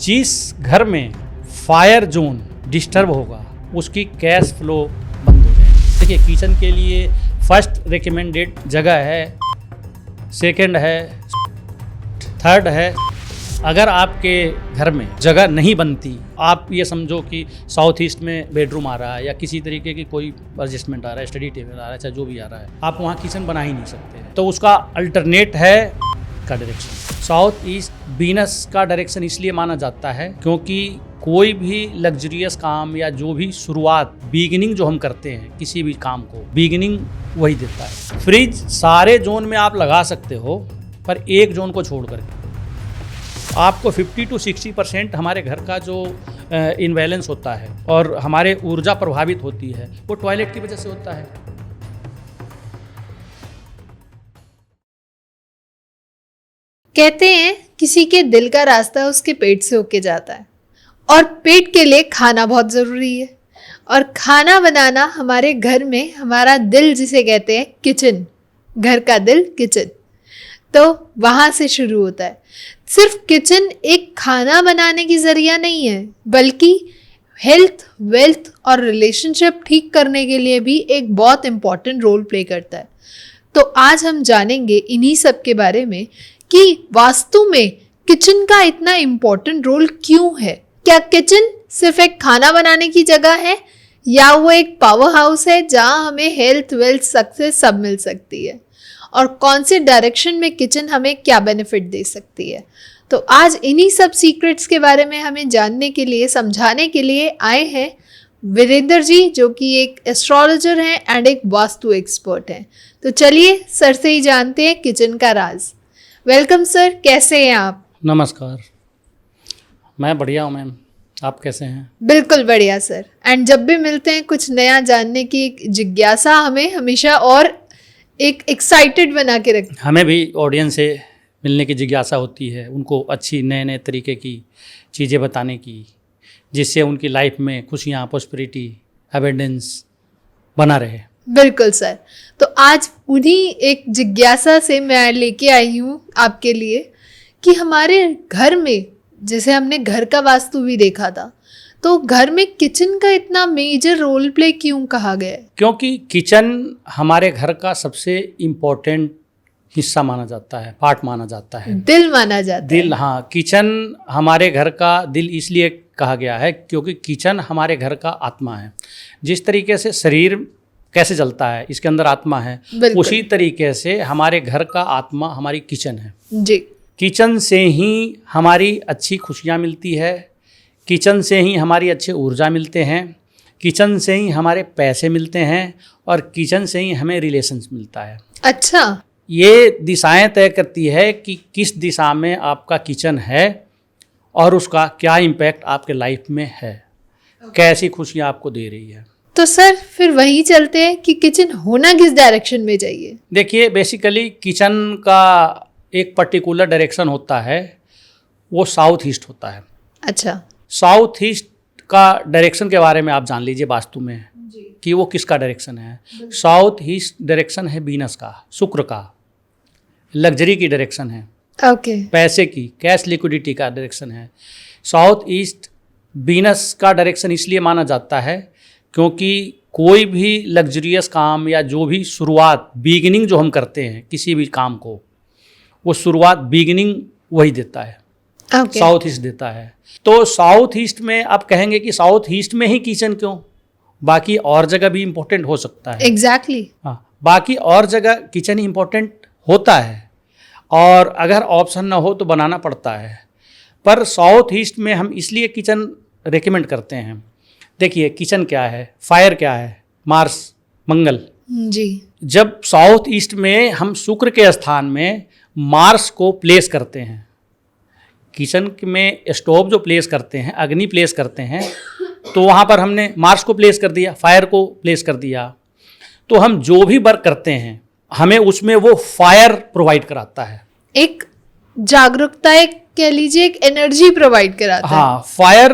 जिस घर में फायर जोन डिस्टर्ब होगा उसकी कैश फ्लो बंद हो जाएगी। देखिए, किचन के लिए फर्स्ट रिकमेंडेड जगह है, सेकंड है, थर्ड है। अगर आपके घर में जगह नहीं बनती, आप ये समझो कि साउथ ईस्ट में बेडरूम आ रहा है या किसी तरीके की कोई एडजस्टमेंट आ रहा है, स्टडी टेबल आ रहा है, चाहे जो भी आ रहा है, आप वहाँ किचन बना ही नहीं सकते। तो उसका अल्टरनेट है का डायरेक्शन। साउथ ईस्ट वीनस का डायरेक्शन इसलिए माना जाता है क्योंकि कोई भी लग्जरियस काम या जो भी शुरुआत, बिगिनिंग जो हम करते हैं किसी भी काम को, बिगिनिंग वही देता है। फ्रिज सारे जोन में आप लगा सकते हो, पर एक जोन को छोड़ करके आपको 50 to 60% हमारे घर का जो इनबैलेंस होता है और हमारे ऊर्जा प्रभावित होती है वो टॉयलेट की वजह से होता है। कहते हैं किसी के दिल का रास्ता उसके पेट से होके जाता है और पेट के लिए खाना बहुत ज़रूरी है। और खाना बनाना हमारे घर में हमारा दिल, जिसे कहते हैं किचन, घर का दिल किचन, तो वहाँ से शुरू होता है। सिर्फ किचन एक खाना बनाने की ज़रिया नहीं है, बल्कि हेल्थ, वेल्थ और रिलेशनशिप ठीक करने के लिए भी एक बहुत इम्पॉर्टेंट रोल प्ले करता है। तो आज हम जानेंगे इन्हीं सब के बारे में कि वास्तु में किचन का इतना इम्पॉर्टेंट रोल क्यों है। क्या किचन सिर्फ एक खाना बनाने की जगह है या वो एक पावर हाउस है जहाँ हमें हेल्थ, वेल्थ, सक्सेस सब मिल सकती है, और कौन से डायरेक्शन में किचन हमें क्या बेनिफिट दे सकती है। तो आज इन्हीं सब सीक्रेट्स के बारे में हमें जानने के लिए, समझाने के लिए आए हैं वीरेंद्र जी, जो कि एक एस्ट्रोलॉजर हैं एंड एक वास्तु एक्सपर्ट हैं। तो चलिए सर से ही जानते हैं किचन का राज। वेलकम सर, कैसे हैं आप? नमस्कार, मैं बढ़िया हूँ मैम, आप कैसे हैं? बिल्कुल बढ़िया सर। एंड जब भी मिलते हैं कुछ नया जानने की एक जिज्ञासा हमें हमेशा और एक एक्साइटेड बना के रखती है। हमें भी ऑडियंस से मिलने की जिज्ञासा होती है, उनको अच्छी नए नए तरीके की चीज़ें बताने की, जिससे उनकी लाइफ में खुशियाँ, प्रॉस्पेरिटी, एबंडेंस बना रहे। बिल्कुल सर। तो आज उन्हीं एक जिज्ञासा से मैं लेके आई हूँ आपके लिए कि हमारे घर में, जैसे हमने घर का वास्तु भी देखा था, तो घर में किचन का इतना मेजर रोल प्ले क्यों कहा गया है? क्योंकि किचन हमारे घर का सबसे इम्पोर्टेंट हिस्सा माना जाता है, पार्ट माना जाता है, दिल माना जाता है। दिल, हाँ। किचन हमारे घर का दिल इसलिए कहा गया है क्योंकि किचन हमारे घर का आत्मा है। जिस तरीके से शरीर कैसे चलता है, इसके अंदर आत्मा है, उसी तरीके से हमारे घर का आत्मा हमारी किचन है जी। किचन से ही हमारी अच्छी खुशियाँ मिलती है, किचन से ही हमारी अच्छे ऊर्जा मिलते हैं, किचन से ही हमारे पैसे मिलते हैं और किचन से ही हमें रिलेशंस मिलता है। अच्छा, ये दिशाएं तय करती है कि किस दिशा में आपका किचन है और उसका क्या इम्पैक्ट आपके लाइफ में है, कैसी खुशियाँ आपको दे रही है। तो सर फिर वही चलते हैं कि किचन होना किस डायरेक्शन में चाहिए। देखिए, बेसिकली किचन का एक पर्टिकुलर डायरेक्शन होता है, वो साउथ ईस्ट होता है। अच्छा, साउथ ईस्ट का डायरेक्शन के बारे में आप जान लीजिए वास्तु में कि वो किसका डायरेक्शन है। साउथ ईस्ट डायरेक्शन है वीनस का, शुक्र का, लग्जरी की डायरेक्शन है, ओके, पैसे की, कैश लिक्विडिटी का डायरेक्शन है। साउथ ईस्ट वीनस का डायरेक्शन इसलिए माना जाता है क्योंकि कोई भी लग्जरियस काम या जो भी शुरुआत, बिगिनिंग जो हम करते हैं किसी भी काम को, वो शुरुआत, बिगिनिंग वही देता है, ओके। साउथ ईस्ट देता है। तो साउथ ईस्ट में आप कहेंगे कि साउथ ईस्ट में ही किचन क्यों, बाकी और जगह भी इम्पोर्टेंट हो सकता है। एग्जैक्टली। हाँ, बाकी और जगह किचन इम्पोर्टेंट होता है और अगर ऑप्शन ना हो तो बनाना पड़ता है, पर साउथ ईस्ट में हम इसलिए किचन रेकमेंड करते हैं। देखिए, किचन क्या है, फायर क्या है, मार्स, मंगल जी। जब साउथ ईस्ट में हम शुक्र के स्थान में मार्स को प्लेस करते हैं, किचन में स्टोव जो प्लेस करते हैं, अग्नि प्लेस करते हैं, तो वहाँ पर हमने मार्स को प्लेस कर दिया, फायर को प्लेस कर दिया, तो हम जो भी वर्क करते हैं हमें उसमें वो फायर प्रोवाइड कराता है, एक जागरूकता, एक कह लीजिए एक एनर्जी प्रोवाइड कराता है। हाँ, फायर,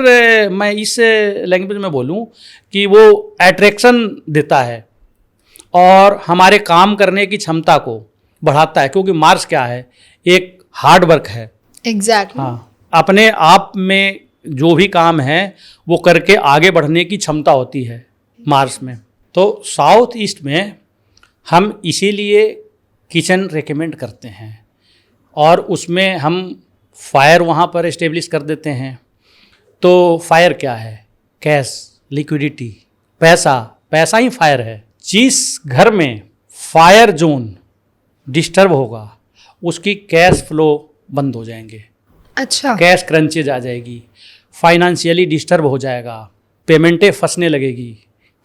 मैं इस लैंग्वेज में बोलूँ कि वो अट्रैक्शन देता है और हमारे काम करने की क्षमता को बढ़ाता है, क्योंकि मार्स क्या है, एक हार्ड वर्क है। एग्जैक्टली। हाँ, अपने आप में जो भी काम है वो करके आगे बढ़ने की क्षमता होती है मार्स में। तो साउथ ईस्ट में हम इसीलिए किचन रेकमेंड करते हैं और उसमें हम फायर वहाँ पर इस्टेब्लिश कर देते हैं। तो फायर क्या है? कैश, लिक्विडिटी, पैसा ही फायर है। जिस घर में फायर जोन डिस्टर्ब होगा उसकी कैश फ्लो बंद हो जाएंगे। अच्छा। कैश क्रंचेज आ जाएगी, फाइनेंशियली डिस्टर्ब हो जाएगा, पेमेंटें फंसने लगेगी,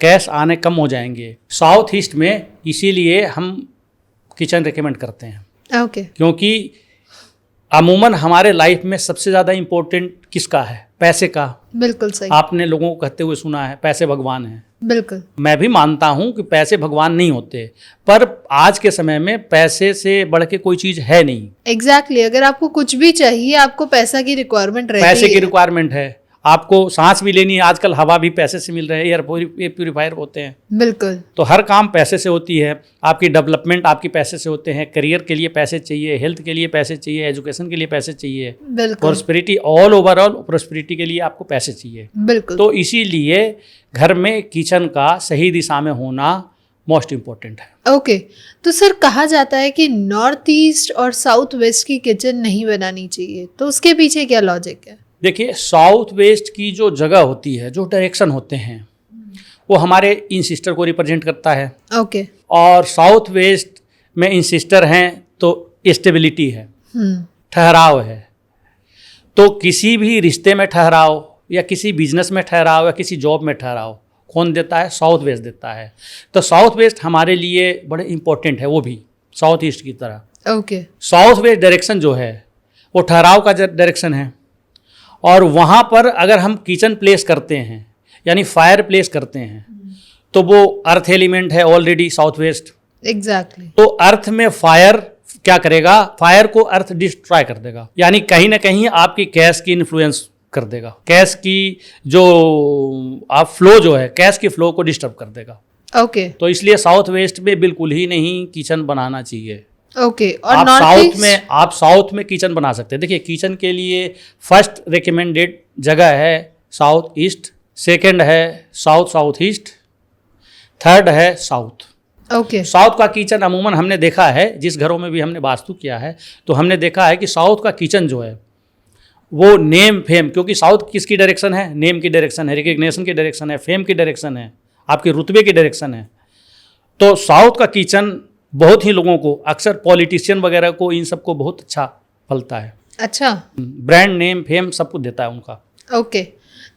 कैश आने कम हो जाएंगे। साउथ ईस्ट में इसीलिए हम किचन रिकमेंड करते हैं। ओके। क्योंकि अमूमन हमारे लाइफ में सबसे ज़्यादा इम्पोर्टेंट किसका है? पैसे का। बिल्कुल सही। आपने लोगों को कहते हुए सुना है पैसे भगवान हैं। बिल्कुल। मैं भी मानता हूं कि पैसे भगवान नहीं होते, पर आज के समय में पैसे से बढ़ के कोई चीज़ है नहीं। एग्जैक्टली अगर आपको कुछ भी चाहिए आपको पैसा की रिक्वायरमेंट रहती है। पैसे की रिक्वायरमेंट है। आपको सांस भी लेनी है, आजकल हवा भी पैसे से मिल रहे हैं, एयर प्यूरीफायर होते हैं। बिल्कुल। तो हर काम पैसे से होती है। आपकी डेवलपमेंट आपकी पैसे से होते हैं। करियर के लिए पैसे चाहिए, हेल्थ के लिए पैसे चाहिए, एजुकेशन के लिए पैसे चाहिए, बिल्कुल। प्रॉस्पेरिटी, ऑल ओवरऑल प्रॉस्पेरिटी के लिए आपको पैसे चाहिए। बिल्कुल। तो इसीलिए घर में किचन का सही दिशा में होना मोस्ट इम्पोर्टेंट है। ओके। तो सर कहा जाता है कि नॉर्थ ईस्ट और साउथ वेस्ट की किचन नहीं बनानी चाहिए, तो उसके पीछे क्या लॉजिक है? देखिए, साउथ वेस्ट की जो जगह होती है, जो डायरेक्शन होते हैं, वो हमारे इंसिस्टर को रिप्रेजेंट करता है। ओके। और साउथ वेस्ट में इंसिस्टर हैं तो स्टेबिलिटी है, ठहराव है। तो किसी भी रिश्ते में ठहराव या किसी बिजनेस में ठहराव या किसी जॉब में ठहराव कौन देता है? साउथ वेस्ट देता है। तो साउथ वेस्ट हमारे लिए बड़े इंपॉर्टेंट है, वो भी साउथ ईस्ट की तरह। ओके। साउथ वेस्ट डायरेक्शन जो है वो ठहराव का डायरेक्शन है। और वहाँ पर अगर हम किचन प्लेस करते हैं यानी फायर प्लेस करते हैं तो वो अर्थ एलिमेंट है ऑलरेडी साउथ वेस्ट। एग्जैक्टली। तो अर्थ में फायर क्या करेगा? फायर को अर्थ डिस्ट्रॉय कर देगा, यानी कहीं ना कहीं आपकी कैश की इन्फ्लुएंस कर देगा। कैश की जो आप फ्लो जो है, कैश की फ्लो को डिस्टर्ब कर देगा। ओके। तो इसलिए साउथ वेस्ट में बिल्कुल ही नहीं किचन बनाना चाहिए। ओके। और आप साउथ में किचन बना सकते हैं। देखिए, किचन के लिए फर्स्ट रिकमेंडेड जगह है साउथ ईस्ट, सेकंड है साउथ साउथ ईस्ट, थर्ड है साउथ। ओके। साउथ का किचन अमूमन हमने देखा है, जिस घरों में भी हमने वास्तु किया है तो हमने देखा है कि साउथ का किचन जो है वो नेम फेम, क्योंकि साउथ किसकी डायरेक्शन है? नेम की डायरेक्शन है, रिकग्निशन की डायरेक्शन है, फेम की डायरेक्शन है, आपके रुतबे की डायरेक्शन है। तो साउथ का किचन बहुत ही लोगों को, अक्सर पॉलिटिशियन वगैरह को, इन सबको बहुत अच्छा फलता है। अच्छा। ब्रांड नेम फेम सब कुछ देता है उनका। ओके।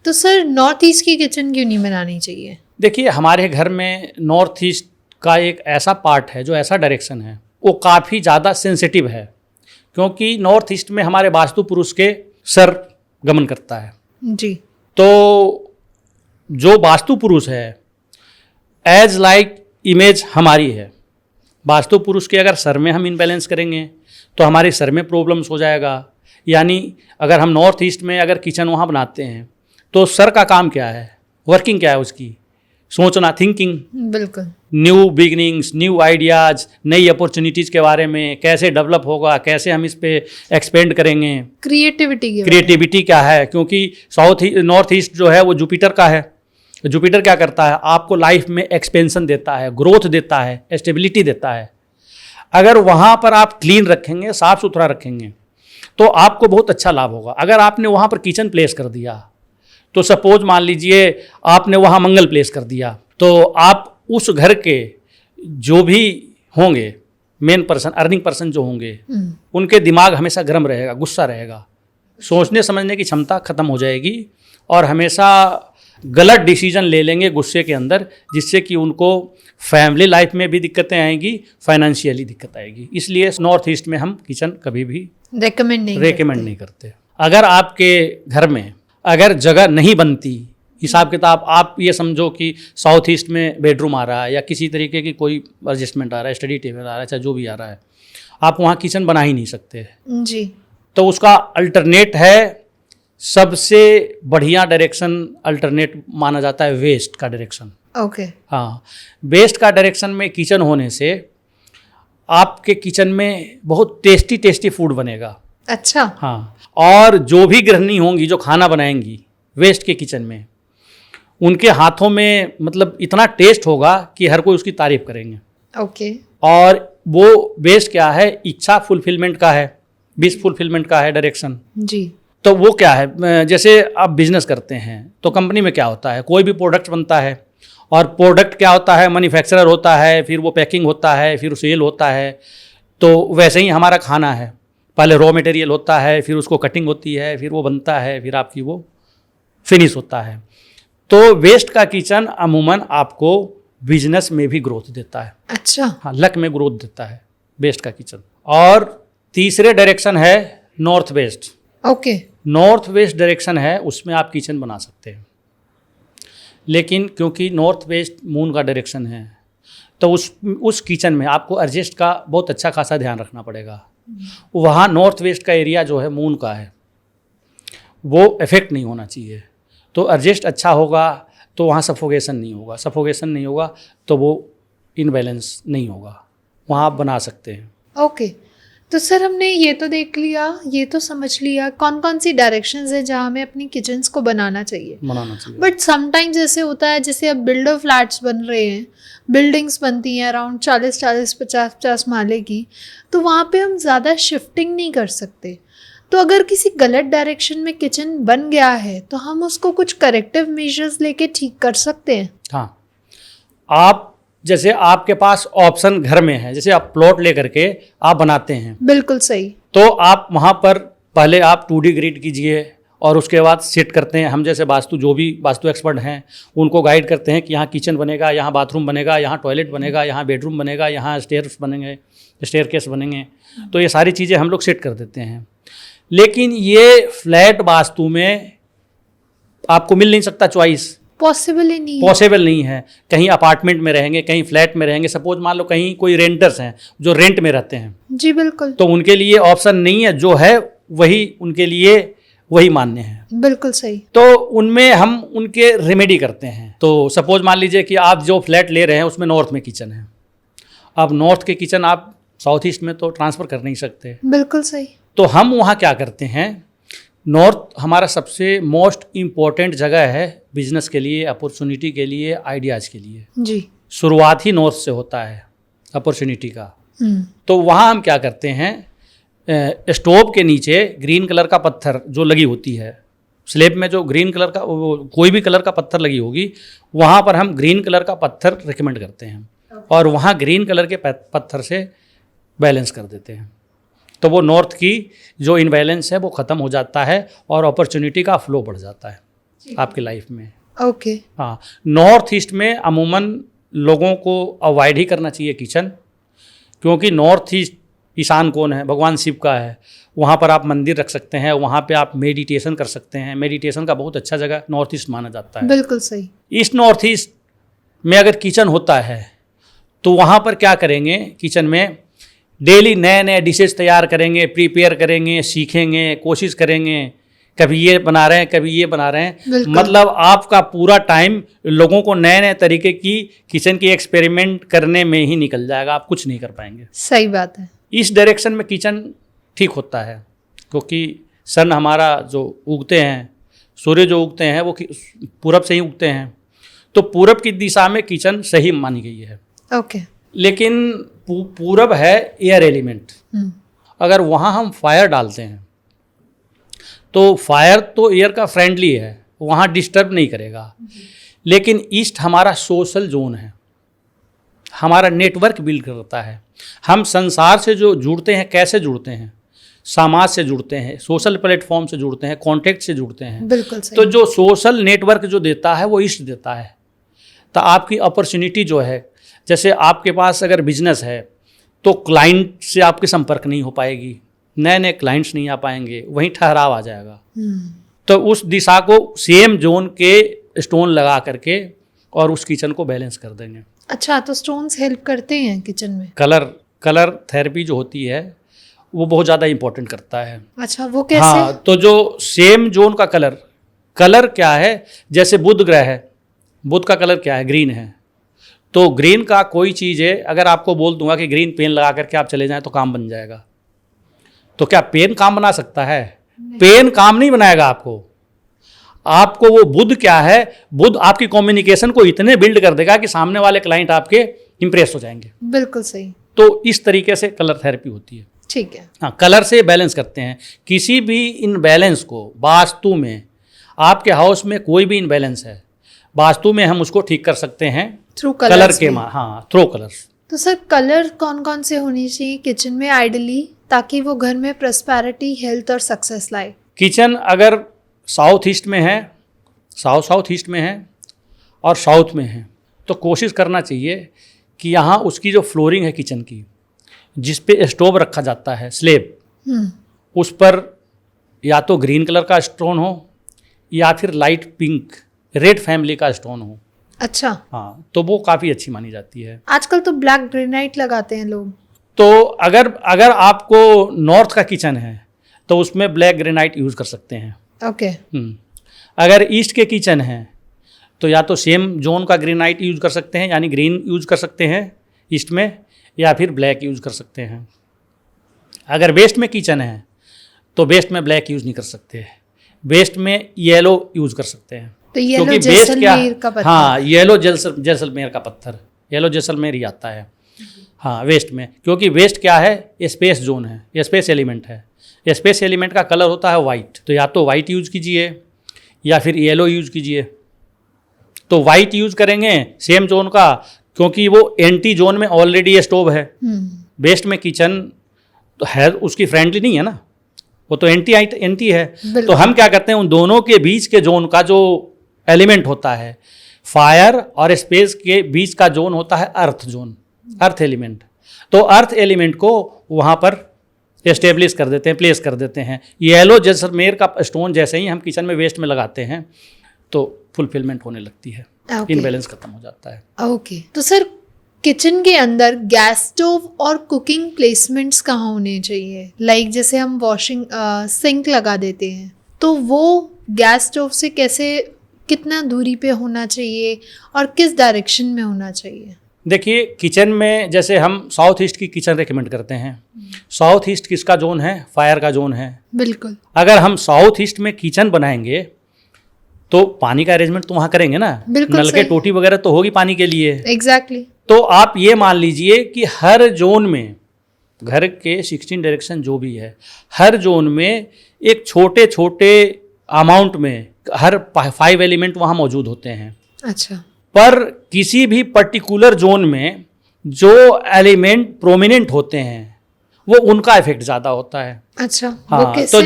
तो सर नॉर्थ ईस्ट की किचन क्यों नहीं बनानी चाहिए? देखिए, हमारे घर में नॉर्थ ईस्ट का एक ऐसा पार्ट है, जो ऐसा डायरेक्शन है, वो काफ़ी ज़्यादा सेंसिटिव है। क्योंकि नॉर्थ ईस्ट में हमारे वास्तु पुरुष के सर गमन करता है। जी। तो जो वास्तु पुरुष है एज लाइक इमेज हमारी है। वास्तु पुरुष के अगर सर में हम इनबैलेंस करेंगे तो हमारे सर में प्रॉब्लम्स हो जाएगा। यानी अगर हम नॉर्थ ईस्ट में अगर किचन वहाँ बनाते हैं तो सर का काम क्या है? वर्किंग क्या है उसकी? सोचना, थिंकिंग। बिल्कुल। न्यू बिगनिंग्स, न्यू आइडियाज़, नई अपॉर्चुनिटीज़ के बारे में, कैसे डेवलप होगा, कैसे हम इस पे एक्सपेंड करेंगे। क्रिएटिविटी क्या है? क्योंकि नॉर्थ ईस्ट जो है वो जुपिटर का है। जुपिटर क्या करता है? आपको लाइफ में एक्सपेंशन देता है, ग्रोथ देता है, स्टेबिलिटी देता है। अगर वहाँ पर आप क्लीन रखेंगे, साफ़ सुथरा रखेंगे तो आपको बहुत अच्छा लाभ होगा। अगर आपने वहाँ पर किचन प्लेस कर दिया तो सपोज मान लीजिए आपने वहाँ मंगल प्लेस कर दिया, तो आप उस घर के जो भी होंगे मेन पर्सन, अर्निंग पर्सन जो होंगे, उनके दिमाग हमेशा गर्म रहेगा, गुस्सा रहेगा, सोचने समझने की क्षमता खत्म हो जाएगी और हमेशा गलत डिसीजन ले लेंगे गुस्से के अंदर, जिससे कि उनको फैमिली लाइफ में भी दिक्कतें आएंगी, फाइनेंशियली दिक्कत आएगी। इसलिए नॉर्थ ईस्ट में हम किचन कभी भी रेकमेंड नहीं करते। अगर आपके घर में अगर जगह नहीं बनती, हिसाब किताब आप ये समझो कि साउथ ईस्ट में बेडरूम आ रहा है या किसी तरीके की कोई एडजस्टमेंट आ रहा है, स्टडी टेबल आ रहा है, चाहे जो भी आ रहा है, आप वहाँ किचन बना ही नहीं सकते जी। तो उसका अल्टरनेट है, सबसे बढ़िया डायरेक्शन अल्टरनेट माना जाता है वेस्ट का डायरेक्शन। ओके। हाँ, वेस्ट का डायरेक्शन में किचन होने से आपके किचन में बहुत टेस्टी फूड बनेगा। अच्छा। हाँ, और जो भी गृहिणी होंगी जो खाना बनाएंगी वेस्ट के किचन में, उनके हाथों में मतलब इतना टेस्ट होगा कि हर कोई उसकी तारीफ करेंगे। ओके। और वो वेस्ट क्या है, इच्छा फुलफिलमेंट का है, विश फुलफिलमेंट का है डायरेक्शन। जी। तो वो क्या है, जैसे आप बिजनेस करते हैं तो कंपनी में क्या होता है, कोई भी प्रोडक्ट बनता है और प्रोडक्ट क्या होता है, मैन्युफैक्चरर होता है, फिर वो पैकिंग होता है, फिर सेल होता है। तो वैसे ही हमारा खाना है, पहले रॉ मटेरियल होता है, फिर उसको कटिंग होती है, फिर वो बनता है, फिर आपकी वो फिनिश होता है। तो वेस्ट का किचन अमूमन आपको बिजनेस में भी ग्रोथ देता है। अच्छा। हाँ, लक में ग्रोथ देता है वेस्ट का किचन। और तीसरे डायरेक्शन है north west. Okay. North west direction है, उसमें आप किचन बना सकते हैं, लेकिन क्योंकि नॉर्थ वेस्ट मून का डायरेक्शन है तो उस किचन में आपको एडजस्ट का बहुत अच्छा खासा ध्यान रखना पड़ेगा। वहाँ नॉर्थ वेस्ट का एरिया जो है मून का है, वो इफेक्ट नहीं होना चाहिए। तो एडजस्ट अच्छा होगा तो वहाँ सफोकेशन नहीं होगा, सफोकेशन नहीं होगा तो वो इनबैलेंस नहीं होगा, वहाँ आप बना सकते हैं। ओके। तो सर हमने ये तो देख लिया, ये तो समझ लिया कौन कौन सी डायरेक्शंस है जहाँ हमें अपनी किचन्स को बनाना चाहिए। बट समटाइम्स ऐसे होता है, जैसे अब बिल्डर फ्लैट्स बन रहे हैं, बिल्डिंग्स बनती हैं अराउंड 40-40, 50-50 माले की, तो वहाँ पे हम ज़्यादा शिफ्टिंग नहीं कर सकते। तो अगर किसी गलत डायरेक्शन में किचन बन गया है तो हम उसको कुछ करेक्टिव मेजर्स लेके ठीक कर सकते हैं। हाँ, आप जैसे आपके पास ऑप्शन घर में है, जैसे आप प्लॉट लेकर के आप बनाते हैं, बिल्कुल सही। तो आप वहाँ पर पहले आप 2D ग्रिड कीजिए और उसके बाद सेट करते हैं। हम जैसे जो भी वास्तु एक्सपर्ट हैं उनको गाइड करते हैं कि यहाँ किचन बनेगा, यहाँ बाथरूम बनेगा, यहाँ टॉयलेट बनेगा, यहाँ बेडरूम बनेगा, यहाँ स्टेयर्स बनेंगे, स्टेयरकेस बनेंगे। तो ये सारी चीज़ें हम लोग सेट कर देते हैं। लेकिन ये फ्लैट वास्तु में आपको मिल नहीं सकता चॉइस, पॉसिबल नहीं है। कहीं अपार्टमेंट में रहेंगे, कहीं फ्लैट में रहेंगे। सपोज मान लो कहीं कोई रेंटर्स हैं जो रेंट में रहते हैं, जी बिल्कुल, तो उनके लिए ऑप्शन नहीं है, जो है वही उनके लिए वही मान्य है। बिल्कुल सही। तो उनमें हम उनके रेमेडी करते हैं। तो सपोज मान लीजिए कि आप जो फ्लैट ले रहे हैं उसमें नॉर्थ में किचन है, अब नॉर्थ के किचन आप साउथ ईस्ट में तो ट्रांसफ़र कर नहीं सकते। बिल्कुल सही। तो हम वहाँ क्या करते हैं, नॉर्थ हमारा सबसे मोस्ट इम्पॉर्टेंट जगह है बिजनेस के लिए, अपॉर्चुनिटी के लिए, आइडियाज़ के लिए। जी। शुरुआत ही नॉर्थ से होता है अपॉर्चुनिटी का। तो वहाँ हम क्या करते हैं, स्टोव के नीचे ग्रीन कलर का पत्थर जो लगी होती है, स्लेब में जो ग्रीन कलर का कोई भी कलर का पत्थर लगी होगी, वहाँ पर हम ग्रीन कलर का पत्थर रिकमेंड करते हैं और वहाँ ग्रीन कलर के पत्थर से बैलेंस कर देते हैं। तो वो नॉर्थ की जो इनबैलेंस है वो ख़त्म हो जाता है और अपॉर्चुनिटी का फ्लो बढ़ जाता है आपकी लाइफ में। ओके। हाँ, नॉर्थ ईस्ट में अमूमन लोगों को अवॉइड ही करना चाहिए किचन, क्योंकि नॉर्थ ईस्ट ईशान कोण है, भगवान शिव का है। वहाँ पर आप मंदिर रख सकते हैं, वहाँ पे आप मेडिटेशन कर सकते हैं। मेडिटेशन का बहुत अच्छा जगह नॉर्थ ईस्ट माना जाता है। बिल्कुल सही। ईस्ट नॉर्थ ईस्ट में अगर किचन होता है तो वहाँ पर क्या करेंगे, किचन में डेली नए नए डिशेज तैयार करेंगे, प्रिपेयर करेंगे, सीखेंगे, कोशिश करेंगे, कभी ये बना रहे हैं, कभी ये बना रहे हैं। मतलब आपका पूरा टाइम लोगों को नए नए तरीके की किचन की एक्सपेरिमेंट करने में ही निकल जाएगा, आप कुछ नहीं कर पाएंगे। सही बात है। इस डायरेक्शन में किचन ठीक होता है, क्योंकि सन हमारा जो उगते हैं, सूर्य जो उगते हैं वो पूरब से ही उगते हैं, तो पूरब की दिशा में किचन सही मानी गई है। ओके। लेकिन पूरब है एयर एलिमेंट, अगर वहाँ हम फायर डालते हैं तो फायर तो एयर का फ्रेंडली है, वहाँ डिस्टर्ब नहीं करेगा। लेकिन ईस्ट हमारा सोशल जोन है, हमारा नेटवर्क बिल्ड करता है। हम संसार से जो जुड़ते हैं, कैसे जुड़ते हैं, समाज से जुड़ते हैं, सोशल प्लेटफॉर्म से जुड़ते हैं, कॉन्टेक्ट से जुड़ते हैं। बिल्कुल सही। तो जो सोशल नेटवर्क जो देता है वो ईस्ट देता है। तो आपकी अपॉर्चुनिटी जो है, जैसे आपके पास अगर बिजनेस है तो क्लाइंट से आपके संपर्क नहीं हो पाएगी, नए नए क्लाइंट्स नहीं आ पाएंगे, वहीं ठहराव आ जाएगा। तो उस दिशा को सेम जोन के स्टोन लगा करके और उस किचन को बैलेंस कर देंगे। अच्छा, तो स्टोन्स हेल्प करते हैं किचन में? कलर थेरेपी जो होती है वो बहुत ज़्यादा इंपॉर्टेंट करता है। अच्छा, वो कैसे? हाँ, तो जो सेम जोन का कलर क्या है, जैसे बुध ग्रह है, बुध का कलर क्या है, ग्रीन है। तो ग्रीन का कोई चीज़ है, अगर आपको बोल दूंगा कि ग्रीन पेन लगा करके आप चले जाएं तो काम बन जाएगा। तो क्या पेन काम बना सकता है? पेन काम नहीं बनाएगा आपको। आपको वो बुद्ध क्या है, बुद्ध आपकी कम्युनिकेशन को इतने बिल्ड कर देगा कि सामने वाले क्लाइंट आपके इंप्रेस हो जाएंगे। बिल्कुल सही। तो इस तरीके से कलर थेरेपी होती है। ठीक है। हाँ, कलर से बैलेंस करते हैं किसी भी इनबैलेंस को। वास्तु में आपके हाउस में कोई भी इनबैलेंस है, वास्तु में हम उसको ठीक कर सकते हैं थ्रू कलर के थ्रू कलर्स। तो सर कलर कौन कौन से होने चाहिए किचन में आइडली, ताकि वो घर में प्रॉस्पेरिटी, हेल्थ और सक्सेस लाए? किचन अगर साउथ ईस्ट में है, साउथ ईस्ट में है और साउथ में है, तो कोशिश करना चाहिए कि यहाँ उसकी जो फ्लोरिंग है किचन की, जिस पे स्टोव रखा जाता है स्लेब, उस पर या तो ग्रीन कलर का स्टोन हो या फिर लाइट पिंक रेड फैमिली का स्टोन हो। अच्छा। हाँ, तो वो काफ़ी अच्छी मानी जाती है। आजकल तो ब्लैक ग्रेनाइट लगाते हैं लोग। तो अगर आपको नॉर्थ का किचन है तो उसमें ब्लैक ग्रेनाइट यूज़ कर सकते हैं। ओके। अगर ईस्ट के किचन हैं तो या तो सेम जोन का ग्रेनाइट यूज़ कर सकते हैं, यानी ग्रीन यूज़ कर सकते हैं ईस्ट में, या फिर ब्लैक यूज़ कर सकते हैं। अगर वेस्ट में किचन है तो वेस्ट में ब्लैक यूज़ नहीं कर सकते, वेस्ट में येलो यूज़ कर सकते हैं। तो येलो क्योंकि जैसलमेर का पत्थर। हाँ, येलो जैसलमेर का पत्थर, येलो जैसलमेर ही आता है। हाँ, वेस्ट में, क्योंकि वेस्ट क्या है, स्पेस जोन है, स्पेस एलिमेंट है। स्पेस एलिमेंट का कलर होता है वाइट, तो या तो वाइट यूज़ कीजिए या फिर येलो यूज़ कीजिए। तो वाइट यूज़ करेंगे सेम जोन का, क्योंकि वो एंटी जोन में ऑलरेडी स्टोव है। वेस्ट में किचन तो है, उसकी फ्रेंडली नहीं है ना, वो तो एंटी है। तो हम क्या करते हैं, उन दोनों के बीच के जोन का जो एलिमेंट होता है, फायर और स्पेस के बीच का जोन होता है अर्थ जोन, अर्थ एलिमेंट। तो अर्थ एलिमेंट को वहाँ पर एस्टेब्लिश कर देते हैं, प्लेस कर देते हैं। येलो जैसलमेर का स्टोन जैसे ही हम किचन में वेस्ट में लगाते हैं तो फुलफिलमेंट होने लगती है, इनबैलेंस खत्म हो जाता है। ओके। तो सर किचन के अंदर गैस स्टोव और कुकिंग प्लेसमेंट्स कहाँ होने चाहिए? लाइक जैसे हम वॉशिंग सिंक लगा देते हैं, तो वो गैस स्टोव से कैसे, कितना दूरी पे होना चाहिए और किस डायरेक्शन में होना चाहिए? देखिए, किचन में जैसे हम साउथ ईस्ट की किचन रेकमेंड करते हैं। साउथ ईस्ट किसका जोन है? फायर का जोन है। बिल्कुल। अगर हम साउथ ईस्ट में किचन बनाएंगे तो पानी का अरेंजमेंट तो वहाँ करेंगे ना, नल के टोटी वगैरह तो होगी पानी के लिए। एग्जैक्टली। तो आप ये मान लीजिए कि हर जोन में, घर के 16 डायरेक्शन जो भी है, हर जोन में एक छोटे छोटे अमाउंट में हर 5 एलिमेंट वहाँ मौजूद होते हैं। अच्छा। पर किसी भी पर्टिकुलर जोन में जो एलिमेंट प्रोमिनेंट होते हैं वो उनका इफेक्ट ज़्यादा होता है। अच्छा। हाँ, तो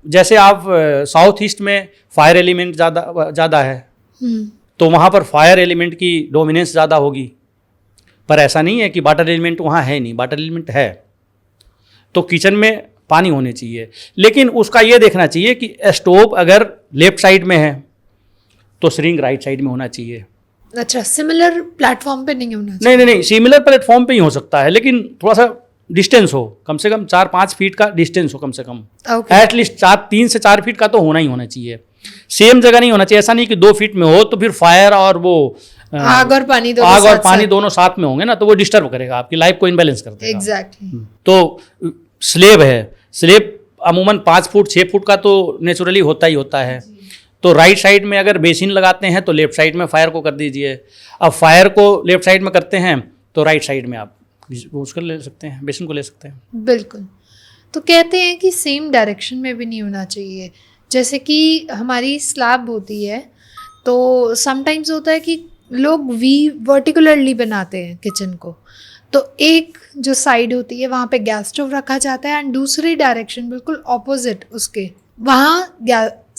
जैसे आप साउथ ईस्ट में फायर एलिमेंट ज़्यादा है, तो वहाँ पर फायर एलिमेंट की डोमिनेंस ज़्यादा होगी। पर ऐसा नहीं है कि वाटर एलिमेंट वहाँ है नहीं, वाटर एलिमेंट है। तो किचन में पानी होने चाहिए, लेकिन उसका ये देखना चाहिए कि स्टोव अगर लेफ्ट साइड में है तो सिरिंग राइट साइड में होना चाहिए। अच्छा, सिमिलर प्लेटफॉर्म पे नहीं होना चाहिए? नहीं, सिमिलर प्लेटफॉर्म पे ही हो सकता है, लेकिन थोड़ा सा डिस्टेंस हो, कम से कम 4-5 फीट का डिस्टेंस हो, कम से कम एटलीस्ट 3 से 4 फीट का तो होना ही होना चाहिए। सेम जगह नहीं होना चाहिए। ऐसा नहीं कि 2 फीट में हो तो फिर फायर और वो आग और पानी दोनों साथ में होंगे ना, तो वो डिस्टर्ब करेगा, आपकी लाइफ को इनबैलेंस कर देगा। एग्जैक्टली। तो स्लेब है, स्लेब अमूमन 5 फुट 6 फुट का तो नेचुरली होता ही होता है। तो राइट साइड में अगर बेसिन लगाते हैं तो लेफ्ट साइड में फायर को कर दीजिए। अब फायर को लेफ्ट साइड में करते हैं तो राइट साइड में आप उसको ले सकते हैं, बेसिन को ले सकते हैं। बिल्कुल। तो कहते हैं कि सेम डायरेक्शन में भी नहीं होना चाहिए। जैसे कि हमारी स्लैब होती है तो समटाइम्स होता है कि लोग वर्टिकुलरली बनाते हैं किचन को, तो एक जो साइड होती है वहाँ पे गैस स्टोव रखा जाता है एंड दूसरी डायरेक्शन बिल्कुल ऑपोजिट उसके वहाँ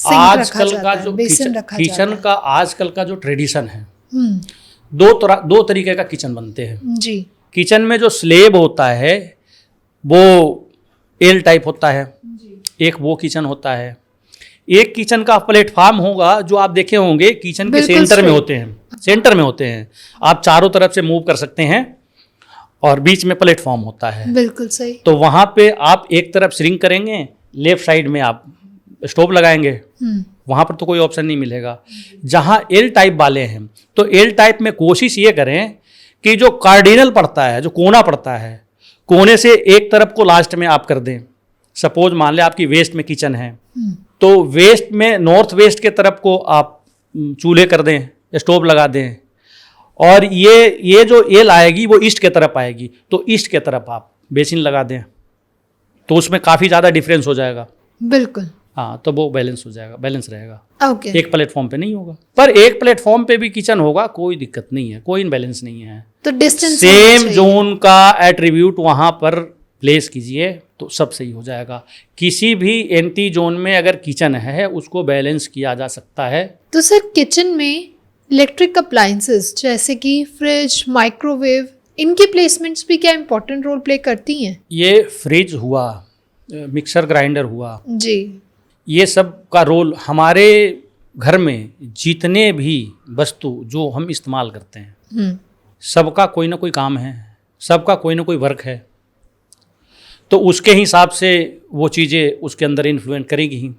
आजकल का जो किचन का आजकल का जो ट्रेडिशन है, दो तरीके का किचन बनते हैं जी। किचन में जो स्लेब होता है वो एल टाइप होता है, एक वो किचन होता है। एक किचन का प्लेटफॉर्म होगा जो आप देखे होंगे किचन के सेंटर में होते हैं, आप चारों तरफ से मूव कर सकते हैं और बीच में प्लेटफॉर्म होता है। बिल्कुल सही। तो वहाँ पे आप एक तरफ श्रिंक करेंगे, लेफ्ट साइड में आप स्टोव लगाएंगे, वहाँ पर तो कोई ऑप्शन नहीं मिलेगा। जहाँ एल टाइप वाले हैं तो एल टाइप में कोशिश ये करें कि जो कार्डिनल पड़ता है, जो कोना पड़ता है, कोने से एक तरफ को लास्ट में आप कर दें, सपोज मान ले आपकी वेस्ट में किचन है, तो वेस्ट में नॉर्थ वेस्ट के तरफ को आप चूल्हे कर दें, स्टोव लगा दें, और ये जो एल आएगी वो ईस्ट के तरफ आएगी, तो ईस्ट के तरफ आप बेसिन लगा दें, तो उसमें काफ़ी ज़्यादा डिफरेंस हो जाएगा। बिल्कुल। हाँ, तो वो बैलेंस हो जाएगा, बैलेंस रहेगा। ओके। एक प्लेटफॉर्म पे नहीं होगा, पर एक प्लेटफॉर्म पे भी किचन होगा, कोई दिक्कत नहीं है, कोई इनबैलेंस नहीं है। तो डिस्टेंस सेम जोन का एट्रीब्यूट वहाँ पर प्लेस कीजिए तो सब सही हो जाएगा। किसी भी एंटी जोन में अगर किचन है उसको बैलेंस किया जा सकता है। तो सर किचन में इलेक्ट्रिक अप्लायंसेस जैसे कि फ्रिज, माइक्रोवेव, इनकी प्लेसमेंट्स भी क्या इंपॉर्टेंट रोल प्ले करती हैं? ये फ्रिज हुआ, मिक्सर ग्राइंडर हुआ जी, ये सब का रोल हमारे घर में जितने भी वस्तु जो हम इस्तेमाल करते हैं सबका कोई ना कोई काम है, सबका कोई ना कोई वर्क है, तो उसके हिसाब से वो चीज़ें उसके अंदर इन्फ्लुएंस करेगी ही।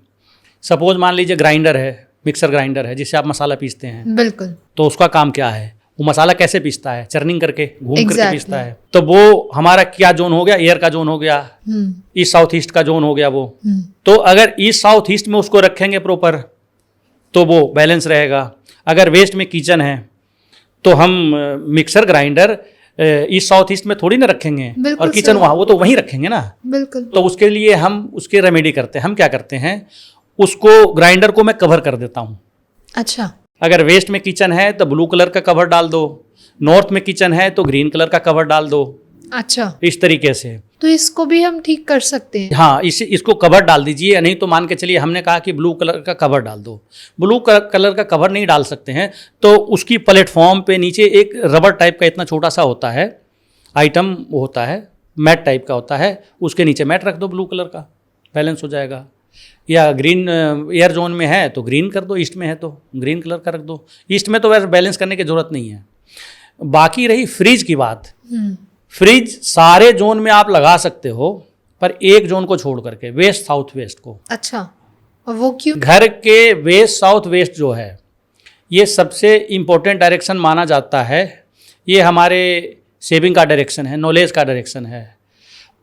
सपोज मान लीजिए ग्राइंडर है, मिक्सर ग्राइंडर है जिससे आप मसाला पीसते हैं, बिल्कुल, तो उसका काम क्या है? वो मसाला कैसे पीसता है? चर्निंग करके, घूम करके Exactly. पीसता है। तो वो हमारा क्या जोन हो गया? एयर का जोन हो गया, ईस्ट साउथ ईस्ट का जोन हो गया वो। तो अगर ईस्ट साउथ ईस्ट में उसको रखेंगे प्रॉपर तो वो बैलेंस रहेगा। अगर वेस्ट में किचन है तो हम mixer grinder east south east में थोड़ी ना रखेंगे, बिल्कुल और किचन सर। वहाँ, वो तो वहीं रखेंगे ना। बिल्कुल। तो उसके लिए हम उसके रेमेडी करते हैं। हम क्या करते हैं, उसको ग्राइंडर को मैं कवर कर देता हूँ। अच्छा, अगर वेस्ट में किचन है तो ब्लू कलर का कवर डाल दो, नॉर्थ में किचन है तो ग्रीन कलर का कवर डाल दो, अच्छा, इस तरीके से। तो इसको भी हम ठीक कर सकते हैं। हाँ, इसको कवर डाल दीजिए, नहीं तो मान के चलिए हमने कहा कि ब्लू कलर का कवर डाल दो, ब्लू कलर का कवर नहीं डाल सकते हैं तो उसकी प्लेटफॉर्म पे नीचे एक रबर टाइप का इतना छोटा सा होता है आइटम, वो होता है मैट टाइप का होता है, उसके नीचे मैट रख दो ब्लू कलर का, बैलेंस हो जाएगा। या ग्रीन एयर जोन में है तो ग्रीन कर दो, ईस्ट में है तो ग्रीन कलर का रख दो। ईस्ट में तो वैसे बैलेंस करने की ज़रूरत नहीं है। बाकी रही फ्रिज की बात, फ्रिज सारे जोन में आप लगा सकते हो, पर एक जोन को छोड़ करके, वेस्ट साउथ वेस्ट को। अच्छा, और वो क्यों? घर के वेस्ट साउथ वेस्ट जो है ये सबसे इम्पोर्टेंट डायरेक्शन माना जाता है। ये हमारे सेविंग का डायरेक्शन है, नॉलेज का डायरेक्शन है।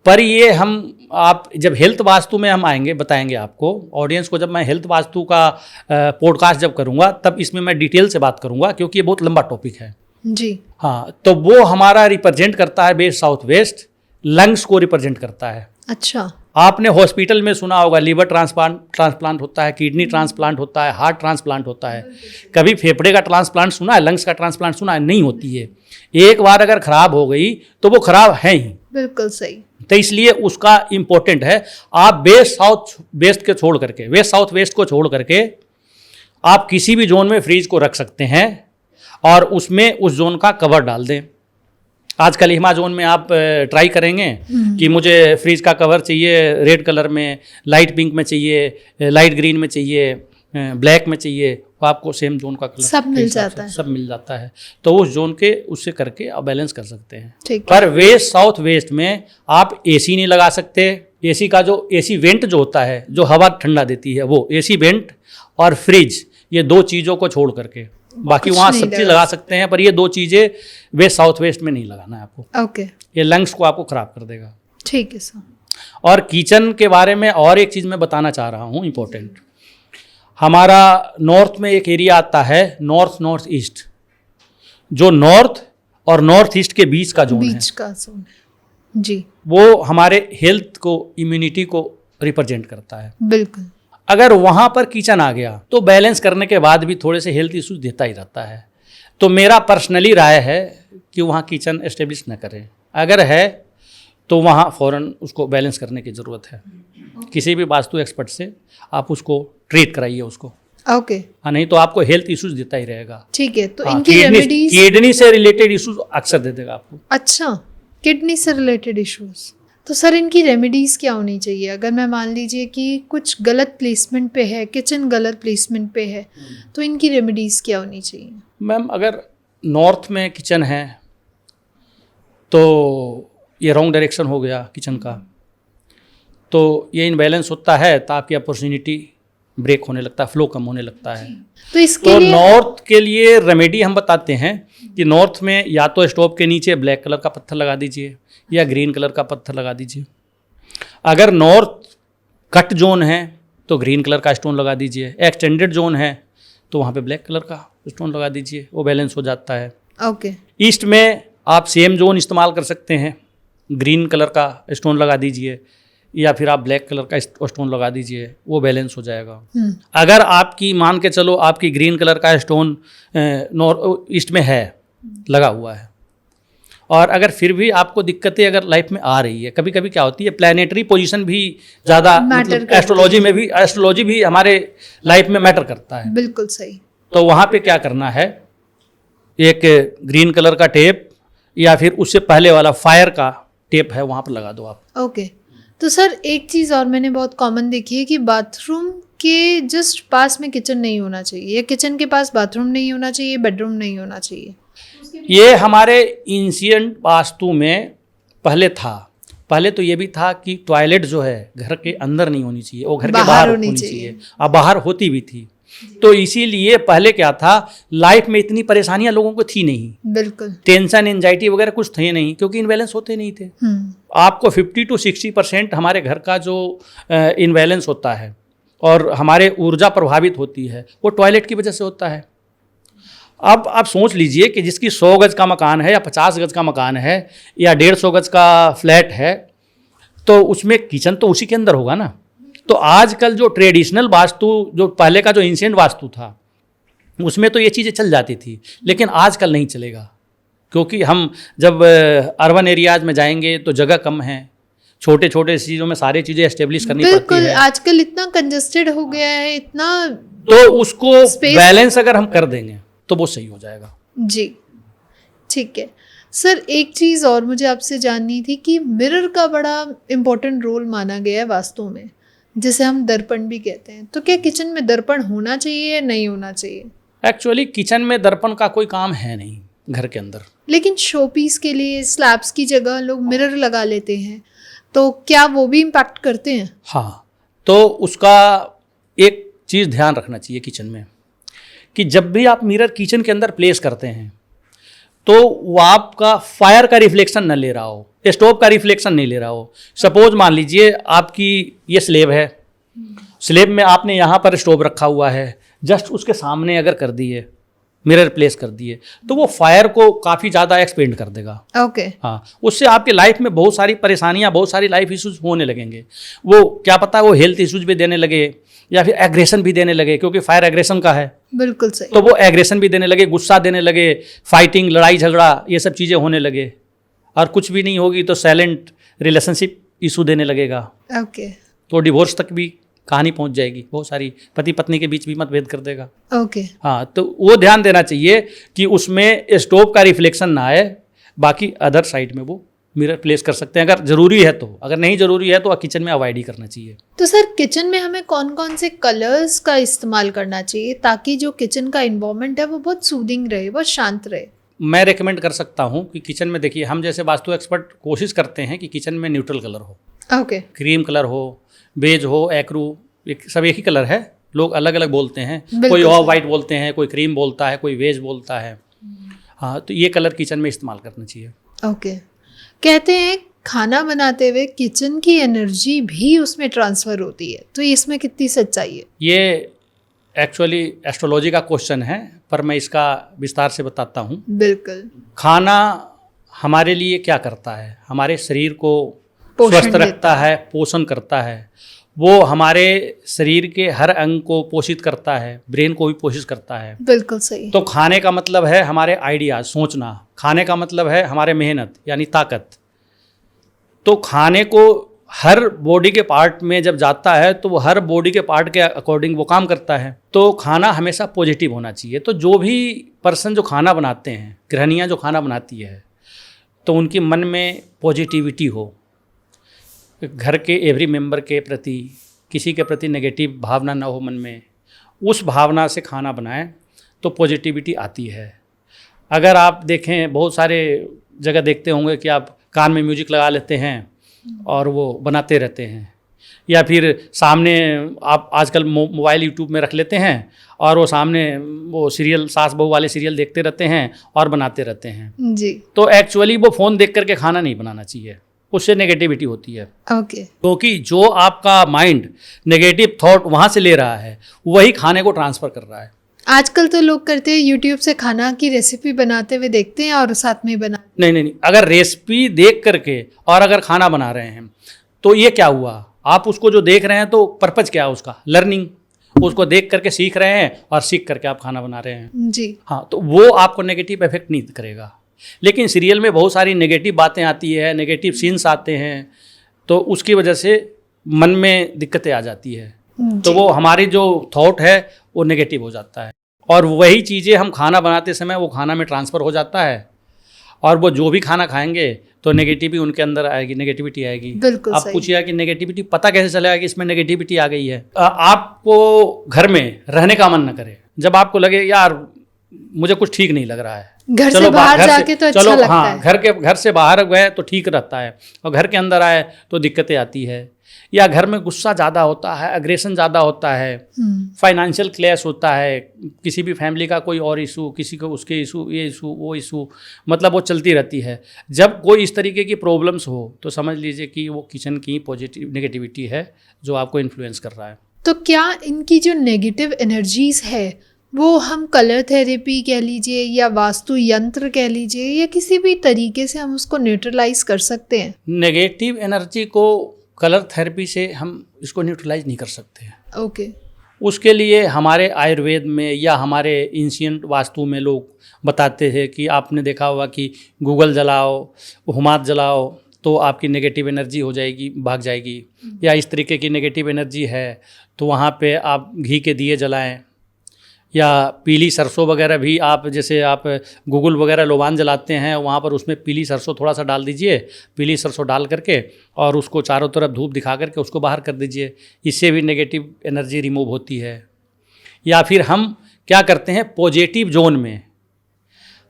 पर ये आप जब हेल्थ वास्तु में हम आएंगे, बताएंगे आपको ऑडियंस को, जब मैं हेल्थ वास्तु का पॉडकास्ट जब करूँगा तब इसमें मैं डिटेल से बात करूँगा, क्योंकि ये बहुत लंबा टॉपिक है जी। हाँ, तो वो हमारा रिप्रेजेंट करता है वेस्ट साउथ वेस्ट, लंग्स को रिप्रेजेंट करता है। अच्छा, आपने हॉस्पिटल में सुना होगा लिवर ट्रांसप्लांट होता है, किडनी ट्रांसप्लांट होता है, हार्ट ट्रांसप्लांट होता है। कभी फेफड़े का ट्रांसप्लांट सुना है? लंग्स का ट्रांसप्लांट सुना है? नहीं होती है। एक बार अगर खराब हो गई तो वो खराब है ही। बिल्कुल सही। तो इसलिए उसका इम्पोर्टेंट है। आप वेस्ट साउथ वेस्ट के छोड़ करके, वेस्ट साउथ वेस्ट को छोड़ करके आप किसी भी जोन में फ्रिज को रख सकते हैं और उसमें उस जोन का कवर डाल दें। आजकल हिमा जोन में आप ट्राई करेंगे कि मुझे फ्रिज का कवर चाहिए रेड कलर में, लाइट पिंक में चाहिए, लाइट ग्रीन में चाहिए, ब्लैक में चाहिए, तो आपको सेम जोन का कलर सब मिल जाता है। सब मिल जाता है। तो उस जोन के उससे करके आप बैलेंस कर सकते हैं। ठीक है। पर वेस्ट साउथ वेस्ट में आप एसी नहीं लगा सकते। एसी का जो एसी वेंट जो होता है, जो हवा ठंडा देती है, वो एसी वेंट और फ्रिज, ये दो चीज़ों को छोड़ करके बाकी वहाँ सब चीज़ लगा सकते हैं, पर ये दो चीज़ें वेस्ट साउथ वेस्ट में नहीं लगाना है आपको। ओके, ये लंग्स को आपको ख़राब कर देगा। ठीक है सर। और किचन के बारे में और एक चीज़ मैं बताना चाह रहा हूँ इम्पोर्टेंट। हमारा नॉर्थ में एक एरिया आता है नॉर्थ ईस्ट, जो नॉर्थ और नॉर्थ ईस्ट के बीच का जोन है, बीच का जोन है जी। वो हमारे हेल्थ को, इम्यूनिटी को रिप्रेजेंट करता है। बिल्कुल। अगर वहाँ पर किचन आ गया तो बैलेंस करने के बाद भी थोड़े से हेल्थ इश्यूज देता ही रहता है। तो मेरा पर्सनली राय है कि वहाँ किचन एस्टेब्लिश न करें। अगर है तो वहाँ फ़ौरन उसको बैलेंस करने की ज़रूरत है। किसी भी वास्तु एक्सपर्ट से आप उसको ट्रीट कराइए उसको। ओके, हाँ, नहीं तो आपको हेल्थ इश्यूज देता ही रहेगा। ठीक है। तो हाँ, इनकी रेमेडीज? किडनी से रिलेटेड इश्यूज अक्सर दे देगा आपको। अच्छा, किडनी से रिलेटेड इश्यूज। तो सर इनकी रेमेडीज क्या होनी चाहिए? अगर मैं मान लीजिए कि कुछ गलत प्लेसमेंट पे है, किचन गलत प्लेसमेंट पे है, तो इनकी रेमेडीज क्या होनी चाहिए? मैम, अगर नॉर्थ में किचन है तो ये रॉन्ग डायरेक्शन हो गया किचन का, तो ये इनबैलेंस होता है तो आपकी अपॉर्चुनिटी ब्रेक होने लगता है, फ्लो कम होने लगता है। तो इसके तो लिए नॉर्थ के लिए रेमेडी हम बताते हैं कि नॉर्थ में या तो स्टोव के नीचे ब्लैक कलर का पत्थर लगा दीजिए या ग्रीन कलर का पत्थर लगा दीजिए। अगर नॉर्थ कट जोन है तो ग्रीन कलर का स्टोन लगा दीजिए, एक्सटेंडेड जोन है तो वहाँ पे ब्लैक कलर का स्टोन लगा दीजिए, वो बैलेंस हो जाता है। ओके। ईस्ट में आप सेम जोन इस्तेमाल कर सकते हैं, ग्रीन कलर का स्टोन लगा दीजिए या फिर आप ब्लैक कलर का स्टोन लगा दीजिए, वो बैलेंस हो जाएगा। अगर आपकी मान के चलो आपकी ग्रीन कलर का स्टोन ईस्ट में है, लगा हुआ है, और अगर फिर भी आपको दिक्कतें अगर लाइफ में आ रही है, कभी कभी क्या होती है प्लानिटरी पोजीशन भी ज़्यादा, मतलब एस्ट्रोलॉजी भी हमारे लाइफ में मैटर करता है। बिल्कुल सही। तो वहाँ पे क्या करना है, एक ग्रीन कलर का टेप या फिर उससे पहले वाला फायर का टेप है, वहाँ पर लगा दो आप। ओके। तो सर एक चीज़ और मैंने बहुत कॉमन देखी है कि बाथरूम के जस्ट पास में किचन नहीं होना चाहिए, या किचन के पास बाथरूम नहीं होना चाहिए, बेडरूम नहीं होना चाहिए। ये हमारे एंशिएंट वास्तु में पहले था। पहले तो ये भी था कि टॉयलेट जो है घर के अंदर नहीं होनी चाहिए, वो घर के बाहर होनी चाहिए। अब बाहर होती भी थी, तो इसीलिए पहले क्या था, लाइफ में इतनी परेशानियां लोगों को थी नहीं, बिल्कुल टेंशन एंजाइटी वगैरह कुछ थे नहीं, क्योंकि इनबैलेंस होते नहीं थे। आपको 50 to 60% हमारे घर का जो इनबैलेंस होता है और हमारे ऊर्जा प्रभावित होती है, वो टॉयलेट की वजह से होता है। अब आप सोच लीजिए कि जिसकी 100 गज का मकान है या 50 गज का मकान है या 150 गज का फ्लैट है, तो उसमें किचन तो उसी के अंदर होगा ना। तो आजकल जो ट्रेडिशनल वास्तु, जो पहले का जो एंशिएंट वास्तु था, उसमें तो ये चीज़ें चल जाती थी, लेकिन आजकल नहीं चलेगा, क्योंकि हम जब अर्बन एरियाज में जाएंगे तो जगह कम है, छोटे छोटे चीज़ों में सारी चीज़ें एस्टेब्लिश करनी पड़ती है। बिल्कुल, आजकल इतना कंजस्टेड हो गया है, इतना, तो उसको बैलेंस अगर हम कर देंगे तो वो सही हो जाएगा। जी ठीक है। सर एक चीज़ और मुझे आपसे जाननी थी कि मिरर का बड़ा इम्पोर्टेंट रोल माना गया है वास्तु में, जिसे हम दर्पण भी कहते हैं। तो क्या किचन में दर्पण होना चाहिए या नहीं होना चाहिए? एक्चुअली किचन में दर्पण का कोई काम है नहीं घर के अंदर, लेकिन शो पीस के लिए स्लैब्स की जगह लोग मिरर लगा लेते हैं, तो क्या वो भी इम्पैक्ट करते हैं? हाँ, तो उसका एक चीज़ ध्यान रखना चाहिए किचन में, कि जब भी आप मिरर किचन के अंदर प्लेस करते हैं तो वो आपका फायर का रिफ्लेक्शन न ले रहा हो, स्टोव का रिफ्लेक्शन नहीं ले रहा हो। सपोज मान लीजिए आपकी ये स्लेब है, स्लेब में आपने यहाँ पर स्टोव रखा हुआ है, जस्ट उसके सामने अगर कर दिए, मिरर प्लेस कर दिए, तो वो फायर को काफ़ी ज़्यादा एक्सपेंड कर देगा। ओके। हाँ, उससे आपकी लाइफ में बहुत सारी परेशानियाँ, बहुत सारी लाइफ इश्यूज होने लगेंगे। वो क्या पता वो हेल्थ इश्यूज भी देने लगे या फिर एग्रेशन भी देने लगे, क्योंकि फायर एग्रेशन का है। बिल्कुल सही। तो वो एग्रेशन भी देने लगे, गुस्सा देने लगे, फाइटिंग, लड़ाई झगड़ा, ये सब चीज़ें होने लगे। और कुछ भी नहीं होगी तो साइलेंट रिलेशनशिप इशू देने लगेगा। ओके। तो डिवोर्स तक भी कहानी पहुंच जाएगी, बहुत सारी पति पत्नी के बीच भी मतभेद कर देगा। ओके। हाँ, तो वो ध्यान देना चाहिए कि उसमें स्टोव का रिफ्लेक्शन ना आए। बाकी अदर साइड में वो मिरर प्लेस कर सकते हैं अगर ज़रूरी है तो। अगर नहीं ज़रूरी है तो किचन में अवॉइड ही करना चाहिए। तो सर किचन में हमें कौन कौन से कलर्स का इस्तेमाल करना चाहिए ताकि जो किचन का इन्वायरमेंट है वो बहुत सूदिंग रहे, बहुत शांत रहे? मैं रेकमेंड कर सकता हूँ कि किचन में देखिए, हम जैसे वास्तु एक्सपर्ट कोशिश करते हैं कि किचन में न्यूट्रल कलर हो। ओके। क्रीम कलर हो, बेज हो, एक्रू, सब एक ही कलर है। लोग अलग अलग बोलते हैं, कोई ऑफ वाइट बोलते हैं, कोई क्रीम बोलता है, कोई बेज बोलता है। हाँ, तो ये कलर किचन में इस्तेमाल करना चाहिए। ओके। कहते हैं खाना बनाते हुए किचन की एनर्जी भी उसमें ट्रांसफ़र होती है, तो इसमें कितनी सच्चाई है? ये एक्चुअली एस्ट्रोलॉजी का क्वेश्चन है, पर मैं इसका विस्तार से बताता हूँ। बिल्कुल। खाना हमारे लिए क्या करता है? हमारे शरीर को स्वस्थ रखता है, पोषण करता है। वो हमारे शरीर के हर अंग को पोषित करता है, ब्रेन को भी पोषित करता है। बिल्कुल सही। तो खाने का मतलब है हमारे आइडियाज, सोचना। खाने का मतलब है हमारे मेहनत यानी ताकत। तो खाने को हर बॉडी के पार्ट में जब जाता है तो वो हर बॉडी के पार्ट के अकॉर्डिंग वो काम करता है। तो खाना हमेशा पॉजिटिव होना चाहिए। तो जो भी पर्सन जो खाना बनाते हैं, गृहिणियाँ जो खाना बनाती है, तो उनके मन में पॉजिटिविटी हो, घर के एवरी मेंबर के प्रति किसी के प्रति नेगेटिव भावना ना हो मन में, उस भावना से खाना बनाएं तो पॉजिटिविटी आती है। अगर आप देखें, बहुत सारे जगह देखते होंगे कि आप कान में म्यूजिक लगा लेते हैं और वो बनाते रहते हैं, या फिर सामने आप आजकल मोबाइल यूट्यूब में रख लेते हैं और वो सामने वो सीरियल, सास बहू वाले सीरियल देखते रहते हैं और बनाते रहते हैं। जी। तो एक्चुअली वो फ़ोन देख करके खाना नहीं बनाना चाहिए, उससे नेगेटिविटी होती है। ओके। क्योंकि जो आपका माइंड नेगेटिव थॉट वहाँ से ले रहा है वही खाने को ट्रांसफ़र कर रहा है। आजकल तो लोग करते हैं यूट्यूब से खाना की रेसिपी बनाते हुए देखते हैं और साथ में बना। नहीं, अगर रेसिपी देख करके और अगर खाना बना रहे हैं तो ये क्या हुआ, आप उसको जो देख रहे हैं तो पर्पज़ क्या है उसका, लर्निंग, उसको देख करके सीख रहे हैं और सीख करके आप खाना बना रहे हैं जी। हाँ, तो वो आपको नेगेटिव इफेक्ट नहीं करेगा। लेकिन सीरियल में बहुत सारी नेगेटिव बातें आती है, नेगेटिव सीन्स आते हैं, तो उसकी वजह से मन में दिक्कतें आ जाती है, तो वो हमारी जो थॉट है वो नेगेटिव हो जाता है और वही चीज़ें हम खाना बनाते समय वो खाना में ट्रांसफ़र हो जाता है और वो जो भी खाना खाएंगे तो नेगेटिविटी उनके अंदर आएगी, नेगेटिविटी आएगी। बिल्कुल आप सही। पूछिए कि नेगेटिविटी पता कैसे चलेगा कि इसमें नेगेटिविटी आ गई है। आपको घर में रहने का मन न करे, जब आपको लगे यार मुझे कुछ ठीक नहीं लग रहा है, घर से बाहर जाके तो अच्छा लगता हाँ, है। घर से बाहर गए तो ठीक रहता है और घर के अंदर आए तो दिक्कतें आती है, या घर में गुस्सा ज़्यादा होता है, अग्रेशन ज़्यादा होता है, फाइनेंशियल क्लैश होता है, किसी भी फैमिली का कोई और इशू, किसी को उसके इशू, ये इशू वो इशू, मतलब वो चलती रहती है। जब कोई इस तरीके की प्रॉब्लम्स हो तो समझ लीजिए कि वो किचन की पॉजिटिव नेगेटिविटी है जो आपको इन्फ्लुएंस कर रहा है। तो क्या इनकी जो नेगेटिव एनर्जीज है वो हम कलर थेरेपी कह लीजिए या वास्तु यंत्र कह लीजिए या किसी भी तरीके से हम उसको न्यूट्रलाइज कर सकते हैं? नेगेटिव एनर्जी को कलर थेरेपी से हम इसको न्यूट्रलाइज नहीं कर सकते हैं। ओके। उसके लिए हमारे आयुर्वेद में या हमारे एंशिएंट वास्तु में लोग बताते हैं कि आपने देखा होगा कि गूगल जलाओ, हुमात जलाओ तो आपकी नेगेटिव एनर्जी हो जाएगी, भाग जाएगी, या इस तरीके की नेगेटिव एनर्जी है तो वहाँ पे आप घी के दिए जलाएं, या पीली सरसों वगैरह भी आप, जैसे आप गूगल वगैरह लोबान जलाते हैं वहाँ पर उसमें पीली सरसों थोड़ा सा डाल दीजिए, पीली सरसों डाल करके और उसको चारों तरफ धूप दिखा करके उसको बाहर कर दीजिए, इससे भी नेगेटिव एनर्जी रिमूव होती है। या फिर हम क्या करते हैं, पॉजिटिव जोन में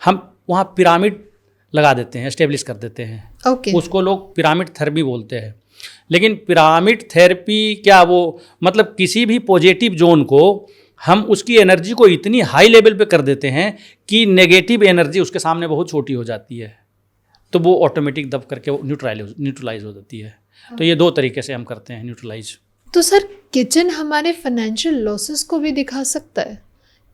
हम वहाँ पिरामिड लगा देते हैं, एस्टेब्लिश कर देते हैं। ओके। उसको लोग पिरामिड थेरेपी बोलते हैं। लेकिन पिरामिड थेरेपी क्या, वो मतलब किसी भी पॉजिटिव जोन को हम उसकी एनर्जी को इतनी हाई लेवल पे कर देते हैं कि नेगेटिव एनर्जी उसके सामने बहुत छोटी हो जाती है, तो वो ऑटोमेटिक दब करके वो न्यूट्रलाइज हो जाती है। तो ये दो तरीके से हम करते हैं न्यूट्रलाइज। तो सर किचन हमारे फाइनेंशियल लॉसेस को भी दिखा सकता है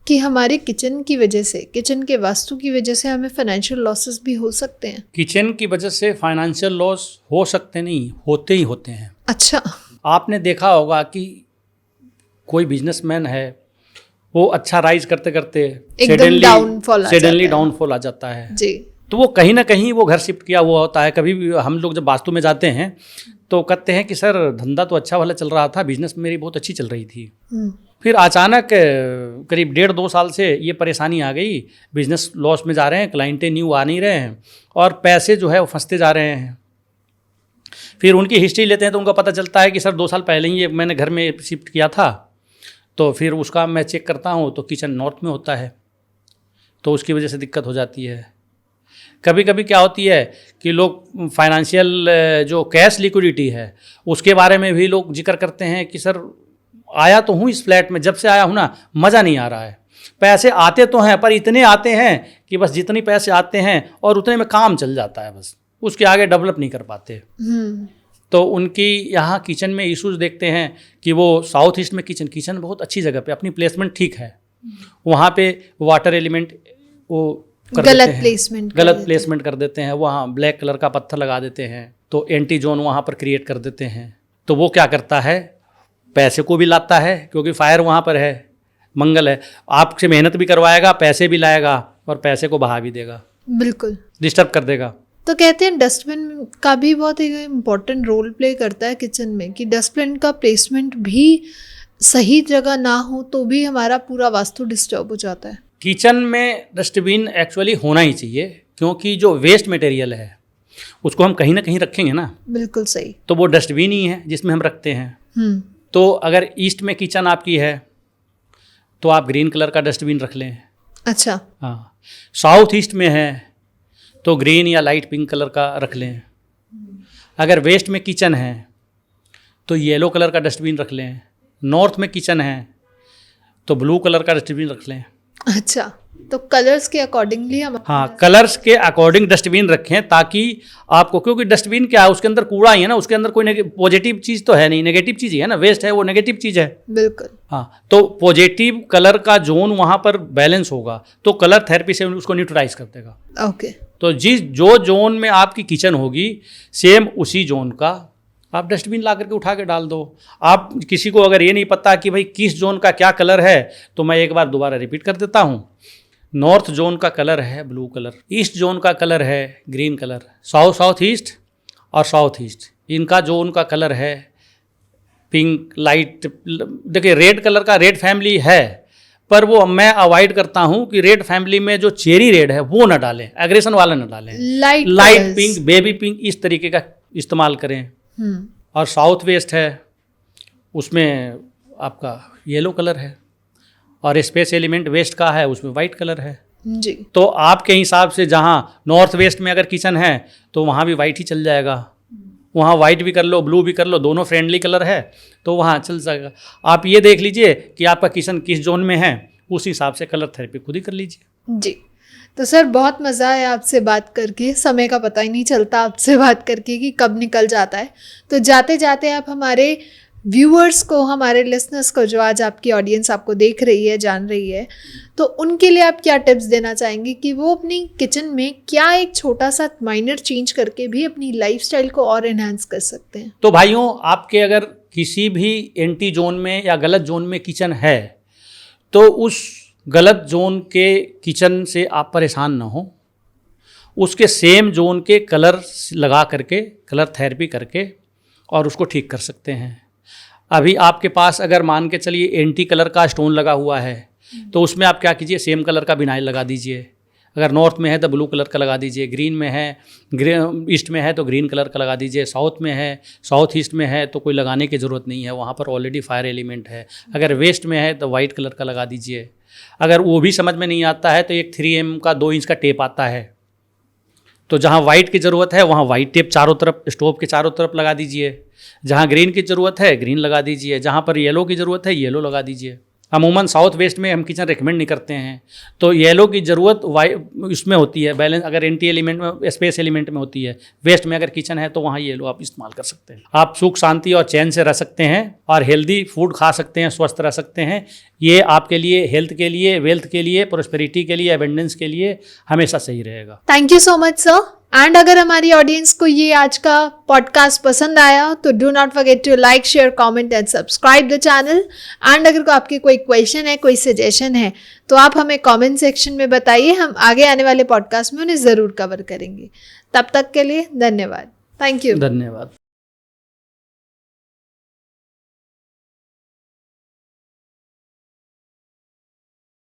कि हमारे किचन की वजह से, किचन के वास्तु की वजह से हमें फाइनेंशियल लॉसेस भी हो सकते हैं? किचन की वजह से फाइनेंशियल लॉस हो सकते नहीं, होते ही होते हैं। अच्छा। आपने देखा होगा कि कोई बिजनेसमैन है, वो अच्छा राइज करते करते एकदम सडनली डाउनफॉल आ जाता है जी। तो वो कहीं ना कहीं वो घर शिफ्ट किया हुआ होता है। कभी भी हम लोग जब वास्तु में जाते हैं तो कहते हैं कि सर धंधा तो अच्छा वाला चल रहा था, बिजनेस मेरी बहुत अच्छी चल रही थी, फिर अचानक करीब 1.5-2 साल से ये परेशानी आ गई, बिजनेस लॉस में जा रहे हैं, क्लाइंटें न्यू आ नहीं रहे हैं और पैसे जो है वो फंसते जा रहे हैं। फिर उनकी हिस्ट्री लेते हैं तो उनका पता चलता है कि सर 2 साल पहले ही ये मैंने घर में शिफ्ट किया था, तो फिर उसका मैं चेक करता हूँ तो किचन नॉर्थ में होता है, तो उसकी वजह से दिक्कत हो जाती है। कभी कभी क्या होती है कि लोग फाइनेंशियल जो कैश लिक्विडिटी है उसके बारे में भी लोग जिक्र करते हैं कि सर आया तो हूँ इस फ्लैट में, जब से आया हूँ ना मज़ा नहीं आ रहा है, पैसे आते तो हैं पर इतने आते हैं कि बस जितने पैसे आते हैं और उतने में काम चल जाता है, बस उसके आगे डेवलप नहीं कर पाते। तो उनकी यहाँ किचन में इश्यूज देखते हैं कि वो साउथ ईस्ट में किचन बहुत अच्छी जगह पे, अपनी प्लेसमेंट ठीक है, वहाँ पे वाटर एलिमेंट वो गलत प्लेसमेंट कर देते हैं, वहाँ ब्लैक कलर का पत्थर लगा देते हैं, तो एंटी जोन वहाँ पर क्रिएट कर देते हैं। तो वो क्या करता है, पैसे को भी लाता है क्योंकि फायर वहाँ पर है, मंगल है, आपसे मेहनत भी करवाएगा, पैसे भी लाएगा और पैसे को बहा भी देगा, बिल्कुल डिस्टर्ब कर देगा। तो कहते हैं डस्टबिन का भी बहुत एक इम्पोर्टेंट रोल प्ले करता है किचन में, कि डस्टबिन का प्लेसमेंट भी सही जगह ना हो तो भी हमारा पूरा वास्तु डिस्टर्ब हो जाता है। किचन में डस्टबिन एक्चुअली होना ही चाहिए, क्योंकि जो वेस्ट मटेरियल है उसको हम कहीं ना कहीं रखेंगे ना। बिल्कुल सही। तो वो डस्टबिन ही है जिसमें हम रखते हैं। तो अगर ईस्ट में किचन आपकी है तो आप ग्रीन कलर का डस्टबिन रख लें। अच्छा। हाँ, साउथ ईस्ट में है तो ग्रीन या लाइट पिंक कलर का रख लें। अगर वेस्ट में किचन है तो येलो कलर का डस्टबिन रख लें। नॉर्थ में किचन है तो ब्लू कलर का डस्टबिन रख लें। अच्छा। तो कलर्स के अकॉर्डिंगली हम हाँ, कलर्स के अकॉर्डिंग डस्टबिन रखें, ताकि आपको, क्योंकि डस्टबिन क्या है, उसके अंदर कूड़ा ही है ना, उसके अंदर कोई पॉजिटिव चीज़ तो है नहीं, नेगेटिव चीज़ ही है ना, वेस्ट है वो नेगेटिव चीज़ है। बिल्कुल। हाँ, तो पॉजिटिव कलर का जोन वहाँ पर बैलेंस होगा, तो कलर थेरेपी से उसको न्यूट्रलाइज कर देगा। ओके। तो जो जोन में आपकी किचन होगी, सेम उसी जोन का आप डस्टबिन ला करके उठा के डाल दो। आप किसी को अगर ये नहीं पता कि भाई किस जोन का क्या कलर है, तो मैं एक बार दोबारा रिपीट कर देता हूँ। नॉर्थ जोन का कलर है ब्लू कलर, ईस्ट जोन का कलर है ग्रीन कलर, साउथ ईस्ट और साउथ ईस्ट इनका जोन का कलर है पिंक लाइट। देखिए, रेड कलर का रेड फैमिली है, पर वो मैं अवॉइड करता हूँ कि रेड फैमिली में जो चेरी रेड है वो ना डालें, एग्रेशन वाला ना डालें। लाइट पिंक, बेबी पिंक, इस तरीके का इस्तेमाल करें। और साउथ वेस्ट है, उसमें आपका येलो कलर है, और स्पेस एलिमेंट वेस्ट का है, उसमें वाइट कलर है जी। तो आपके हिसाब से जहाँ नॉर्थ वेस्ट में अगर किचन है तो वहाँ भी वाइट ही चल जाएगा, वहाँ वाइट भी कर लो, ब्लू भी कर लो, दोनों फ्रेंडली कलर है तो वहाँ चल जाएगा। आप ये देख लीजिए कि आपका किचन किस जोन में है, उस हिसाब से कलर थेरेपी खुद ही कर लीजिए। जी। तो सर, बहुत मज़ा आया आपसे बात करके, समय का पता ही नहीं चलता आपसे बात करके कि कब निकल जाता है। तो जाते जाते आप हमारे व्यूअर्स को, हमारे लिसनर्स को, जो आज आपकी ऑडियंस आपको देख रही है, जान रही है, तो उनके लिए आप क्या टिप्स देना चाहेंगे कि वो अपनी किचन में क्या एक छोटा सा माइनर चेंज करके भी अपनी लाइफस्टाइल को और एनहांस कर सकते हैं? तो भाइयों, आपके अगर किसी भी एंटी जोन में या गलत जोन में किचन है, तो उस गलत जोन के किचन से आप परेशान ना हो, उसके सेम जोन के कलर लगा करके, कलर थेरेपी करके और उसको ठीक कर सकते हैं। अभी आपके पास अगर मान के चलिए एंटी कलर का स्टोन लगा हुआ है, तो उसमें आप क्या कीजिए, सेम कलर का बिनाइल लगा दीजिए। अगर नॉर्थ में है तो ब्लू कलर का लगा दीजिए, ग्रीन में है, ईस्ट में है तो ग्रीन कलर का लगा दीजिए, साउथ में है, साउथ ईस्ट में है तो कोई लगाने की ज़रूरत नहीं है, वहाँ पर ऑलरेडी फायर एलिमेंट है। अगर वेस्ट में है तो वाइट कलर का लगा दीजिए। अगर वो भी समझ में नहीं आता है तो एक 3M का 2 इंच का टेप आता है, तो जहाँ वाइट की ज़रूरत है वहाँ वाइट टेप चारों तरफ, स्टोव के चारों तरफ लगा दीजिए। जहाँ ग्रीन की ज़रूरत है ग्रीन लगा दीजिए, जहाँ पर येलो की ज़रूरत है येलो लगा दीजिए। अमूमन साउथ वेस्ट में हम किचन रिकमेंड नहीं करते हैं, तो येलो की ज़रूरत इसमें होती है, बैलेंस अगर एंटी एलिमेंट में, स्पेस एलिमेंट में होती है। वेस्ट में अगर किचन है तो वहाँ येलो आप इस्तेमाल कर सकते हैं। आप सुख शांति और चैन से रह सकते हैं और हेल्दी फूड खा सकते हैं, स्वस्थ रह सकते हैं। ये आपके लिए, हेल्थ के लिए, वेल्थ के लिए, प्रोस्पेरिटी के लिए, एबेंडेंस के लिए हमेशा सही रहेगा। Thank you so much sir. And अगर हमारी ऑडियंस को ये आज का पॉडकास्ट पसंद आया तो do not forget to like, share, comment and subscribe the channel. And अगर आपके कोई क्वेश्चन है, कोई सजेशन है, तो आप हमें कमेंट सेक्शन में बताइए, हम आगे आने वाले पॉडकास्ट में उन्हें ज़रूर कवर करेंगे। तब तक के लिए धन्यवाद। Thank you. धन्यवाद।